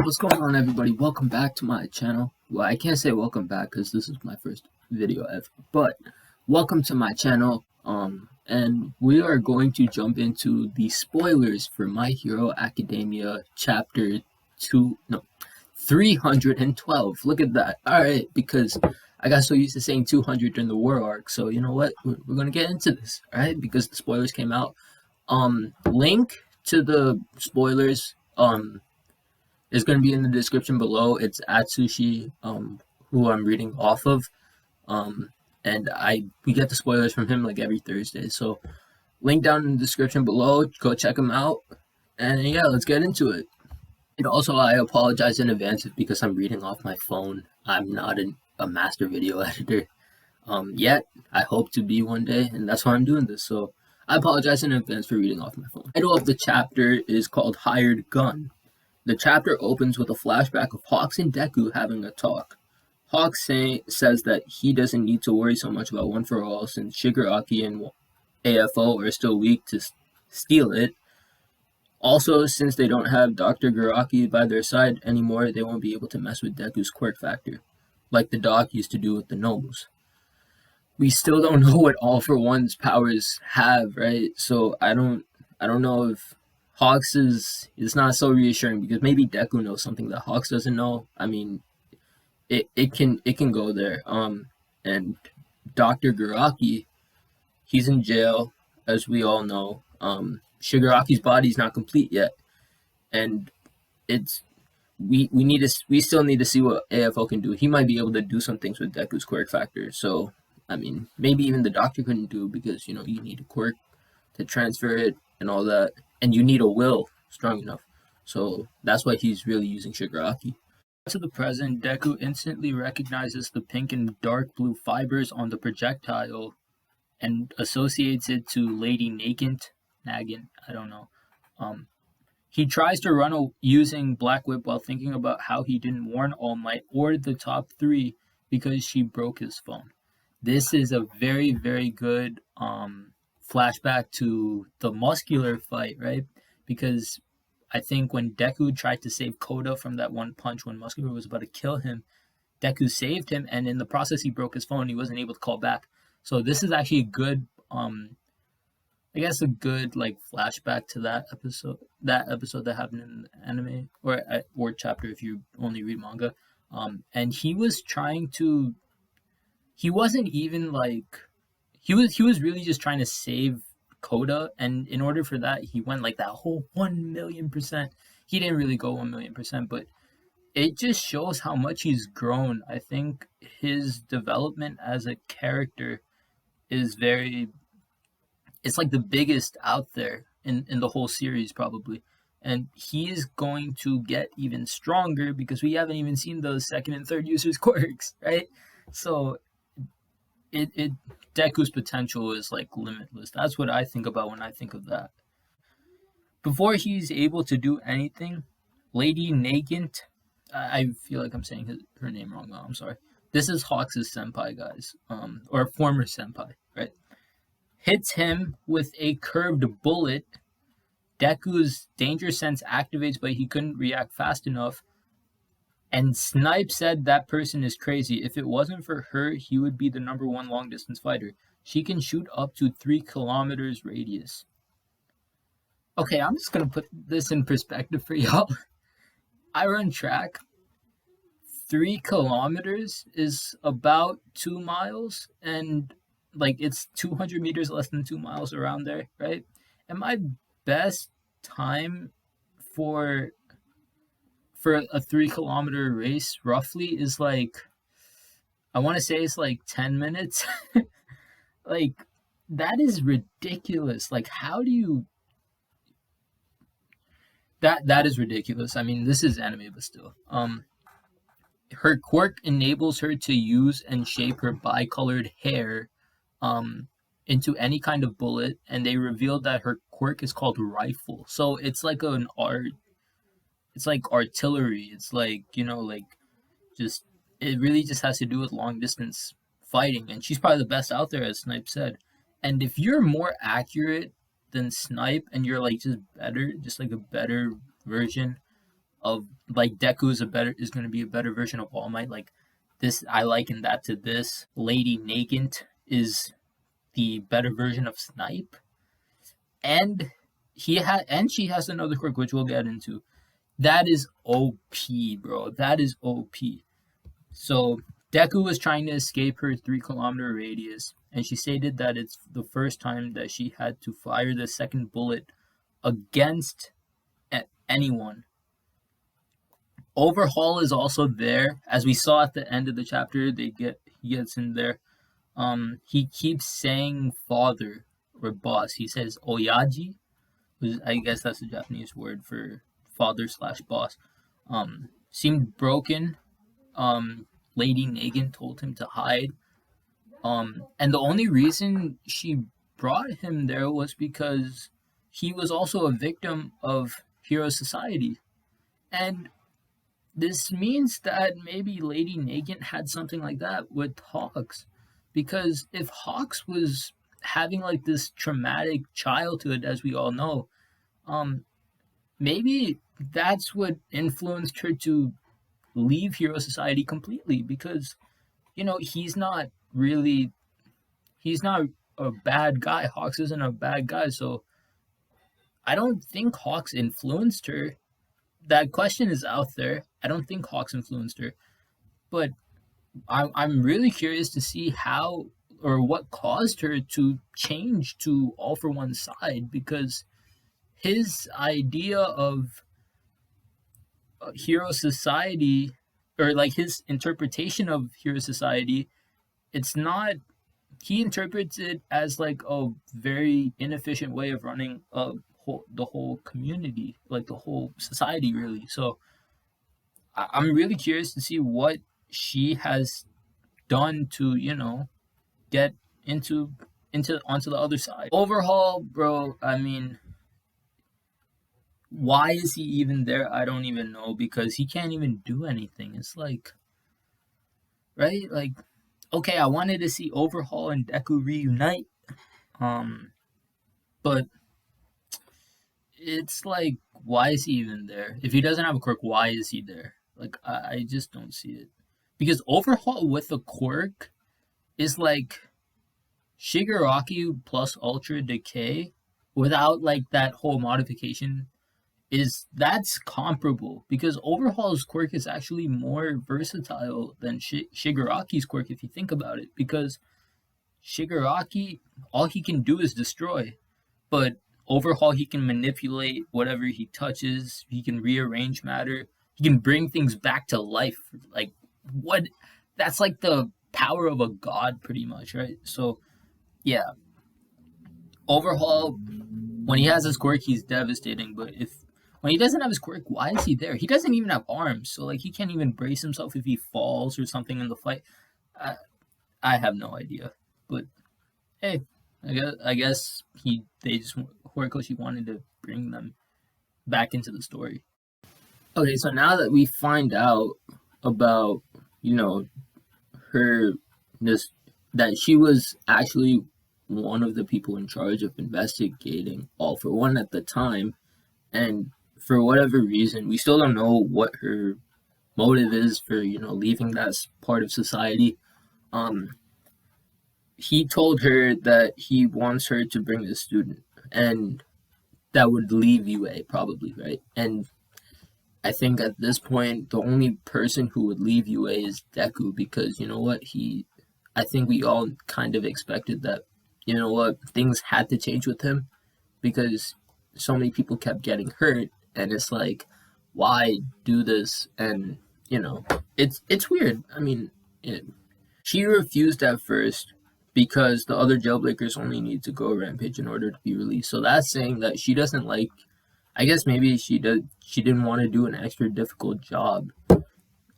What's going on, everybody? Welcome back to my channel. Well, I can't say welcome back because this is my first video ever, but welcome to my channel. And we are going to jump into the spoilers for My Hero Academia chapter 312. Look at that. All right, because I got so used to saying 200 during the war arc, so you know what? We're gonna get into this, all right? Because the spoilers came out. Link to the spoilers is going to be in the description below. It's Atsushi, who I'm reading off of, and we get the spoilers from him like every Thursday. So link down in the description below. Go check him out, and yeah, let's get into it. And also, I apologize in advance because I'm reading off my phone. I'm not a master video editor yet. I hope to be one day, and that's why I'm doing this. So I apologize in advance for reading off my phone. The title of the chapter is called Hired Gun. The chapter opens with a flashback of Hawks and Deku having a talk. Hawks says that he doesn't need to worry so much about One for All since Shigaraki and AFO are still weak to steal it. Also, since they don't have Dr. Garaki by their side anymore, they won't be able to mess with Deku's quirk factor, like the Doc used to do with the Nobles. We still don't know what All for One's powers have, right? So I don't know if Hawks is not so reassuring because maybe Deku knows something that Hawks doesn't know. I mean, it can go there. And Dr. Garaki, he's in jail, as we all know. Shigaraki's body's not complete yet, and we still need to see what AFO can do. He might be able to do some things with Deku's quirk factor. So I mean, maybe even the doctor couldn't do because you need a quirk to transfer it and all that. And you need a will strong enough. So that's why he's really using Shigaraki. To the present, Deku instantly recognizes the pink and dark blue fibers on the projectile and associates it to Lady Nagant, I don't know. He tries to run using Black Whip while thinking about how he didn't warn All Might or the top three because she broke his phone. This is a very, very good flashback to the muscular fight, right? Because I think when Deku tried to save Koda from that one punch when Muscular was about to kill him, Deku saved him, and in the process he broke his phone. He wasn't able to call back. So this is actually a good, I guess a good like flashback to that episode that happened in the anime or chapter if you only read manga. And he was trying to. He wasn't even like. He was really just trying to save Koda, and in order for that, he went like that whole 1,000,000%. He didn't really go 1,000,000%, but it just shows how much he's grown. I think his development as a character is it's like the biggest out there in the whole series probably. And he is going to get even stronger because we haven't even seen those second and third users' quirks, right? So Deku's potential is like limitless. That's what I think about when I think of that. Before he's able to do anything, Lady Nagant, I feel like I'm saying her name wrong. No, I'm sorry. This is Hawks' senpai, guys, or former senpai, right? Hits him with a curved bullet. Deku's danger sense activates, but he couldn't react fast enough. And Snipe said that person is crazy. If it wasn't for her, he would be the #1 long-distance fighter. She can shoot up to 3 kilometers radius. Okay, I'm just going to put this in perspective for y'all. I run track. 3 kilometers is about 2 miles. And like it's 200 meters less than 2 miles around there, right? And my best time for a 3 kilometer race roughly is like, I want to say it's like 10 minutes. Like that is ridiculous. Like how do you that is ridiculous. I mean, this is anime, but still. Her quirk enables her to use and shape her bicolored hair into any kind of bullet, and they revealed that her quirk is called Rifle. So it's like an art. It's like artillery. It's like, just, it really just has to do with long distance fighting. And she's probably the best out there, as Snipe said. And if you're more accurate than Snipe and you're like just better, just like a better version of like Deku is going to be a better version of All Might. Like this, I liken that to this. Lady Nagant is the better version of Snipe, and she has another quirk which we'll get into. That is OP, bro. That is OP. So Deku was trying to escape her 3 kilometer radius, and she stated that it's the first time that she had to fire the second bullet against anyone. Overhaul is also there, as we saw at the end of the chapter. He gets in there. He keeps saying father or boss. He says oyaji, which I guess that's a Japanese word for father slash boss. Seemed broken. Lady Nagant told him to hide. And the only reason she brought him there was because he was also a victim of Hero Society. And this means that maybe Lady Nagant had something like that with Hawks. Because if Hawks was having like this traumatic childhood, as we all know, maybe that's what influenced her to leave Hero Society completely. Because, he's not a bad guy. Hawks isn't a bad guy, so I don't think Hawks influenced her. That question is out there. I don't think Hawks influenced her, but I'm really curious to see how or what caused her to change to All for One side, because his idea of Hero Society, or like his interpretation of Hero Society, it's not. He interprets it as like a very inefficient way of running the whole community, like the whole society, really. So I'm really curious to see what she has done to, get onto the other side. Overhaul, bro, I mean, why is he even there? I don't even know, because he can't even do anything. It's like, right? Like, okay, I wanted to see Overhaul and Deku reunite, but it's like, why is he even there? If he doesn't have a quirk, why is he there? Like, I just don't see it. Because Overhaul with a quirk is like Shigaraki plus Ultra Decay without like that whole modification. That's comparable, because Overhaul's quirk is actually more versatile than Shigaraki's quirk, if you think about it, because Shigaraki, all he can do is destroy, but Overhaul, he can manipulate whatever he touches, he can rearrange matter, he can bring things back to life. Like, what? That's like the power of a god, pretty much, right? So, yeah. Overhaul, when he has his quirk, he's devastating, but when he doesn't have his quirk, why is he there? He doesn't even have arms, so like he can't even brace himself if he falls or something in the fight. I have no idea, but hey, I guess Horikoshi wanted to bring them back into the story. Okay, so now that we find out about her that she was actually one of the people in charge of investigating All for One at the time, and for whatever reason, we still don't know what her motive is for leaving that part of society. He told her that he wants her to bring the student, and that would leave UA probably, right? And I think at this point, the only person who would leave UA is Deku, because you know what? I think we all kind of expected that, things had to change with him, because so many people kept getting hurt, and it's like, why do this? And it's weird. I mean, she refused at first because the other jailbreakers only need to go rampage in order to be released. So that's saying that she doesn't like. I guess maybe she didn't want to do an extra difficult job,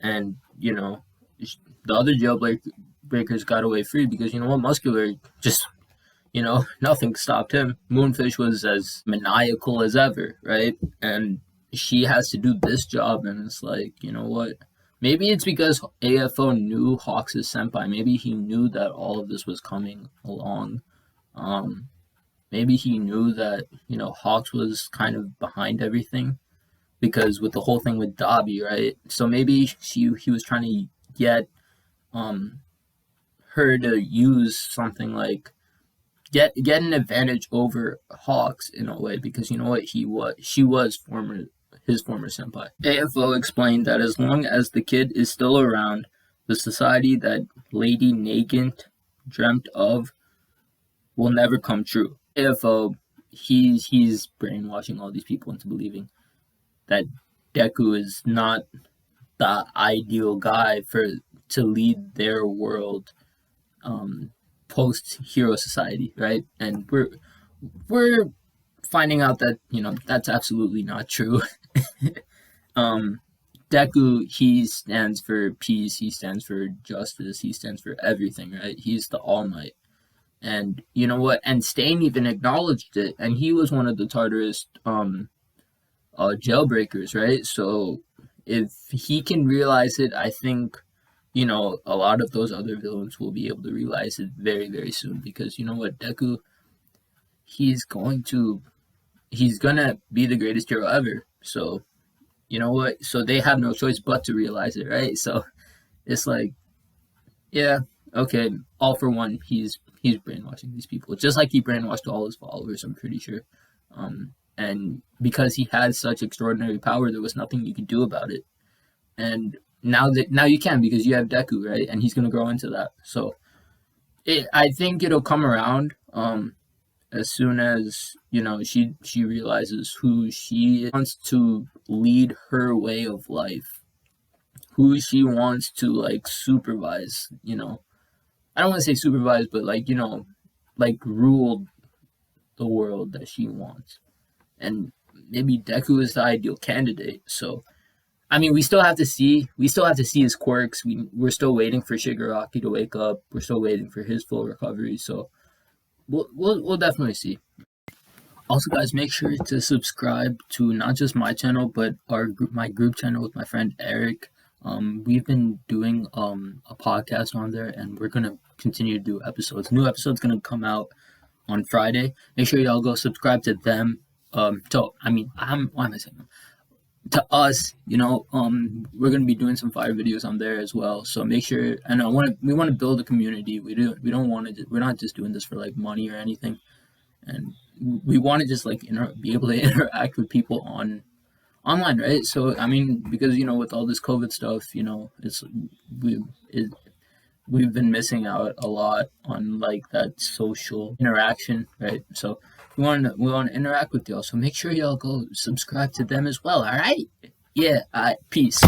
and the other jailbreakers got away free because Muscular just. Nothing stopped him. Moonfish was as maniacal as ever, right? And she has to do this job, and it's like, what? Maybe it's because AFO knew Hawks' senpai. Maybe he knew that all of this was coming along. Maybe he knew that, Hawks was kind of behind everything. because with the whole thing with Dobby, right? So maybe he was trying to get her to use something like get an advantage over Hawks in a way, because you know what, she was his former senpai. AFO explained that as long as the kid is still around, the society that Lady Nagant dreamt of will never come true. AFO, he's brainwashing all these people into believing that Deku is not the ideal guy to lead their world post hero society, right? And we're finding out that that's absolutely not true. Deku, he stands for peace, he stands for justice, he stands for everything, right? He's the All Might. And you know what? And Stain even acknowledged it, and he was one of the Tartarus jailbreakers, right? So if he can realize it, I think a lot of those other villains will be able to realize it very, very soon, because you know what, Deku, he's gonna be the greatest hero ever. So you know what? So they have no choice but to realize it, right? So it's like, yeah, okay, all for one, he's brainwashing these people, just like he brainwashed all his followers, I'm pretty sure. And because he had such extraordinary power, there was nothing you could do about it. And now you can, because you have Deku, right? And he's gonna grow into that. So I think it'll come around as soon as she realizes who she wants to lead her way of life, who she wants to like supervise. I don't want to say supervise, but like rule the world that she wants. And maybe Deku is the ideal candidate. So I mean, we still have to see his quirks. We're still waiting for Shigaraki to wake up. We're still waiting for his full recovery. So we'll definitely see. Also, guys, make sure to subscribe to not just my channel, but my group channel with my friend Eric. We've been doing a podcast on there, and we're gonna continue to do episodes. New episode's gonna come out on Friday. Make sure y'all go subscribe to them. Why am I saying them? To us, we're gonna be doing some fire videos on there as well. So make sure, and we want to build a community. We're not just doing this for like money or anything, and we want to just like be able to interact with people online, right? So I mean, because with all this COVID stuff, we've been missing out a lot on like that social interaction, right? So we want to interact with y'all. So make sure y'all go subscribe to them as well. All right? Yeah. Peace.